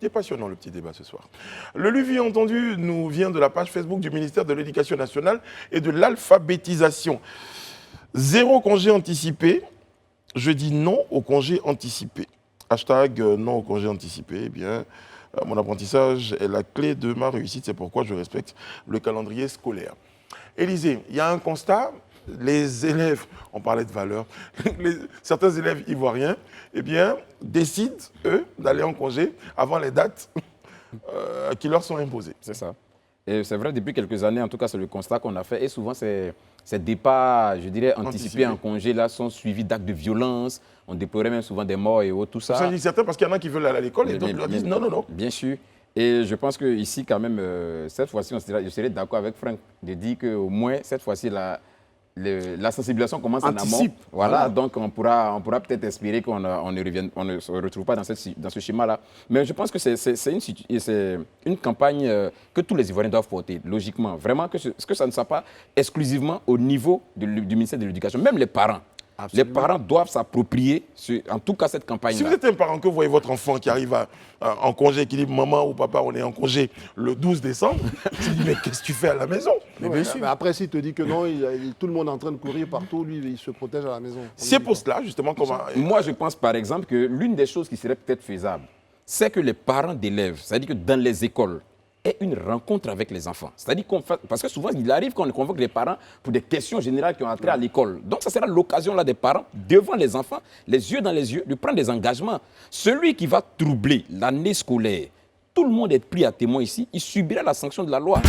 Il est passionnant le petit débat ce soir. Le Luvi entendu nous vient de la page Facebook du ministère de l'Éducation nationale et de l'alphabétisation. 0 congé anticipé. Je dis non au congé anticipé. Hashtag non au congé anticipé. Eh bien, mon apprentissage est la clé de ma réussite. C'est pourquoi je respecte le calendrier scolaire. Élisée, il y a un constat. Les élèves, on parlait de valeurs, certains élèves ivoiriens, eh bien, décident, eux, d'aller en congé avant les dates qui leur sont imposées. C'est ça. Et c'est vrai, depuis quelques années, en tout cas, c'est le constat qu'on a fait. Et souvent, ces départs, je dirais, anticipés en congé, là, sont suivis d'actes de violence. On déplorait même souvent des morts et autres, tout ça. Ça dit certains parce qu'il y en a qui veulent aller à l'école et d'autres leur disent non, non, non. Bien sûr. Et je pense qu'ici, quand même, cette fois-ci, je serais d'accord avec Franck de dire qu'au moins, cette fois-ci, la sensibilisation commence en amont. Voilà, donc on pourra peut-être espérer qu'on ne se retrouve pas dans ce schéma-là. Mais je pense que c'est une campagne que tous les Ivoiriens doivent porter, logiquement. Vraiment, que ça ne soit pas exclusivement au niveau du ministère de l'Éducation. Même les parents. Absolument. Les parents doivent s'approprier, en tout cas, cette campagne-là. Si vous êtes un parent que vous voyez votre enfant qui arrive en congé, qui dit « Maman ou papa, on est en congé le 12 décembre », tu dis « Mais qu'est-ce que tu fais à la maison ?» Mais bien sûr. Mais après, s'il te dit que non, tout le monde est en train de courir partout, lui, il se protège à la maison. C'est pour cela, justement, comment... Moi, je pense, par exemple, que l'une des choses qui serait peut-être faisable, c'est que les parents d'élèves, c'est-à-dire que dans les écoles, aient une rencontre avec les enfants. C'est-à-dire parce que souvent, il arrive qu'on convoque les parents pour des questions générales qui ont trait à l'école. Donc, ça sera l'occasion là des parents, devant les enfants, les yeux dans les yeux, de prendre des engagements. Celui qui va troubler l'année scolaire, tout le monde est pris à témoin ici, il subira la sanction de la loi.